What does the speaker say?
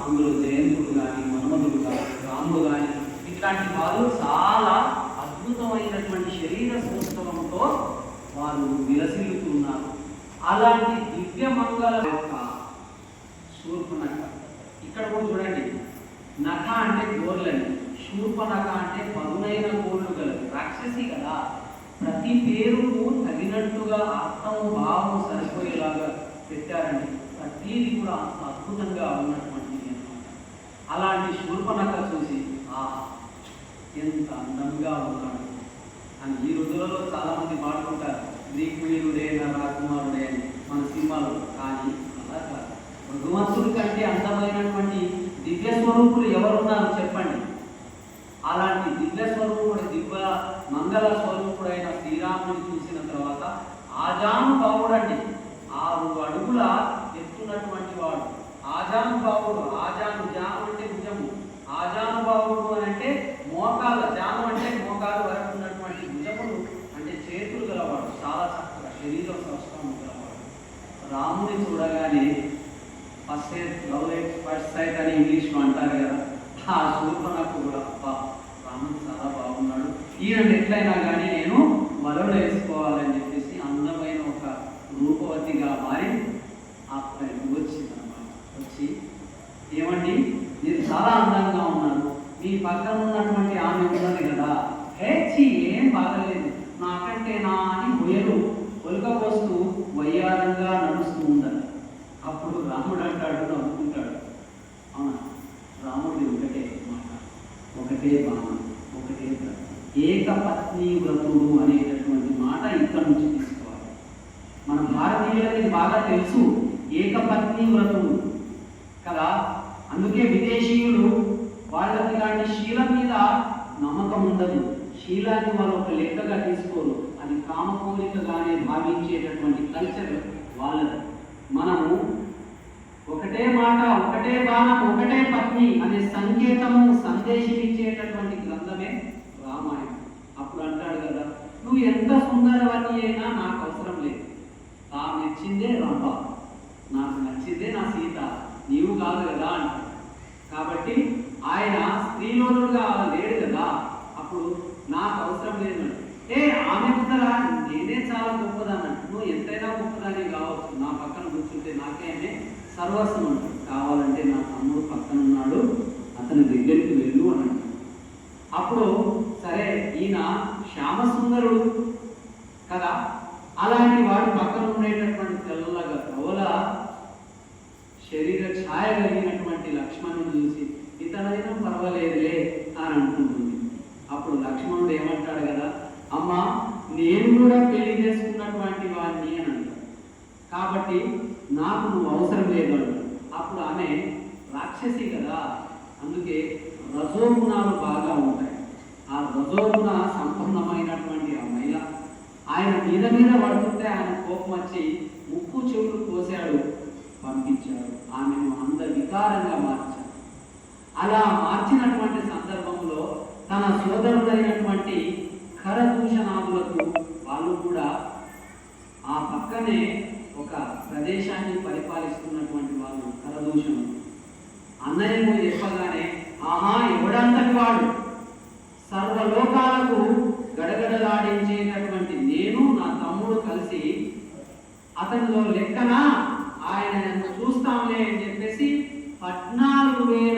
అందులో జయంతుడు కానీ మన్మధుడు కానీ రాముడు కానీ ఇట్లాంటి వారు చాలా అద్భుతమైనటువంటి శరీర సౌష్ఠవంతో వారు విలసిల్లుతున్నారు. అలాంటి దివ్య మంగళ యొక్క శూర్పనఖ. ఇక్కడ కూడా చూడండి, నఖ అంటే గోర్లని, శూర్పనఖ అంటే పదునైన గోర్లు గలదు. రాక్షసి కదా, ప్రతి పేరుకు తగినట్టుగా అర్థము భావము సరిపోయేలాగా పెట్టారండి. ప్రతిది కూడా అంత అద్భుతంగా ఉన్నటువంటిది అన్నమాట. అలాంటి శూర్పనఖ చూసి ఎంత అందంగా ఉన్నాడు అని ఈ రోజులలో చాలామంది పాడుకుంటారు, గ్రీకుడే నా రాకుమారుడే అని మన సినిమాలో. కానీ అలా కాదు, భగవంతుడి కంటే అందమైనటువంటి దివ్య స్వరూపులు ఎవరున్నారు చెప్పండి? అలాంటి దివ్య స్వరూపుడు, దివ్య మంగళ స్వరూపుడైన శ్రీరాముడిని చూసిన తర్వాత ఆజానుభావుడండి, 6 అడుగుల ఎత్తున్నటువంటి వాడు ఆజానుభావుడు. జాను అంటే భుజము, ఆజానుభావుడు అని అంటే మోకాలు, జాను అంటే మోకాలు వరకు ఉన్నటువంటి భుజములు అంటే చేతులు గలవాడు, చాలా చక్కగా శరీర సౌష్ఠవం గలవాడు. రాముని చూడగానే ఫస్ట్ సైట్ అని ఇంగ్లీష్లో అంటారు కదా, ఆ శూర్పనఖ కూడా రాముడు చాలా బాగున్నాడు, ఈయన ఎట్లయినా కానీ నేను వలలో వేసుకోవాలని చెప్పేసి అందమైన ఒక రూపవతిగా మారి అక్కడికి వచ్చిందన్నమాట. వచ్చి, ఏమండి మీరు చాలా అందంగా ఉన్నారు, మీ పక్కన ఉన్నటువంటి ఆమె ఉన్నది కదా, హేచి ఏం బాగలేదు నాకంటే నా అని ఒలకపోస్తూ వయ్యారంగా నడుస్తూ ఉండాలి. అప్పుడు రాముడు అంటాడు, నవ్వుకుంటాడు, అవునా రాముడి ఒకటే మాట, ఒకటే బాణ, ఒకటే ఏకపత్ని వ్రతుడు అనేటటువంటి మాట ఇక్కడ నుంచి తీసుకోవాలి. మన భారతీయులకి బాగా తెలుసు ఏకపత్ని వ్రతుడు కదా, అందుకే విదేశీయులు వాళ్ళకి ఇలాంటి శీలం మీద నమ్మకం ఉండదు, శీలాన్ని వాళ్ళు ఒక లెక్కగా తీసుకోరు, అది కామకోరికగానే భావించేటటువంటి కల్చర్ వాళ్ళది. మనము ఒకటే మాట, ఒకటే బాణం, ఒకటే పత్ని అనే సంకేతము సందేశం ఇచ్చేటటువంటి గ్రంథమే రామాయణం. అప్పుడు అంటాడు కదా, నువ్వు ఎంత సుందరవతి అయినా నాకు అవసరం లేదు, నాకు నచ్చిందే రంభ, నాకు నచ్చిందే నా సీత, నీవు కాదు కదా అంటాడు. కాబట్టి ఆయన స్త్రీలోనుడుగా లేడు కదా, అప్పుడు నాకు అవసరం లేదు. ఆమె ముందరా నేనే చాలా గొప్పదాన్నట్టు, నువ్వు ఎంతైనా గొప్పదాన్ని కావచ్చు, నా పక్కన కూర్చుంటే నాకేమే సర్వస్వం అంటాడు. కావాలంటే నా తమ్ముడు పక్కన ఉన్నాడు, అతని దగ్గరికి వెళ్ళు అని అంటాడు. అప్పుడు సరే, ఈయన శ్యామసుందరుడు కదా, అలాంటి వాడు పక్కన ఉండేటటువంటి తెల్లగా ప్రవల శరీర ఛాయ కలిగినటువంటి లక్ష్మణుని చూసి ఇతనైనా పర్వాలేదులే అని అనుకుంటుంది. అప్పుడు లక్ష్మణుడు ఏమంటాడు కదా, అమ్మ నేను కూడా పెళ్లి చేసుకున్నటువంటి వాడిని అని అంటాడు, కాబట్టి నాకు నువ్వు అవసరం లేదు అంటాడు. అప్పుడు ఆమె రాక్షసి కదా, అందుకే రజోగుణాలు బాగా ఉంటాయి. ఆ రజోగుణ సంపన్నమైనటువంటి ఆ మహిళ ఆయన మీద పడుతుంటే ఆయన కోపం వచ్చి ముక్కు చెవులు కోసాడు, పంపించాడు, ఆమెను వికారంగా మార్చాడు. అలా మార్చినటువంటి సందర్భంలో తన సోదరుడైనటువంటి ఖరదూషణాదులకు వాళ్ళు కూడా ఆ పక్కనే ఒక ప్రదేశాన్ని పరిపాలిస్తున్నటువంటి వాళ్ళు ఖరదూషణులు అన్నయ్యకు చెప్పగానే, ఆహా ఎవడంతటి వాడు, సర్వలోకాలకు గడగడలాడించేటటువంటి నేను నా తమ్ముడు కలిసి అతనిలో లెక్కన ఆయన నన్ను చూస్తాంలే అని చెప్పేసి 14,000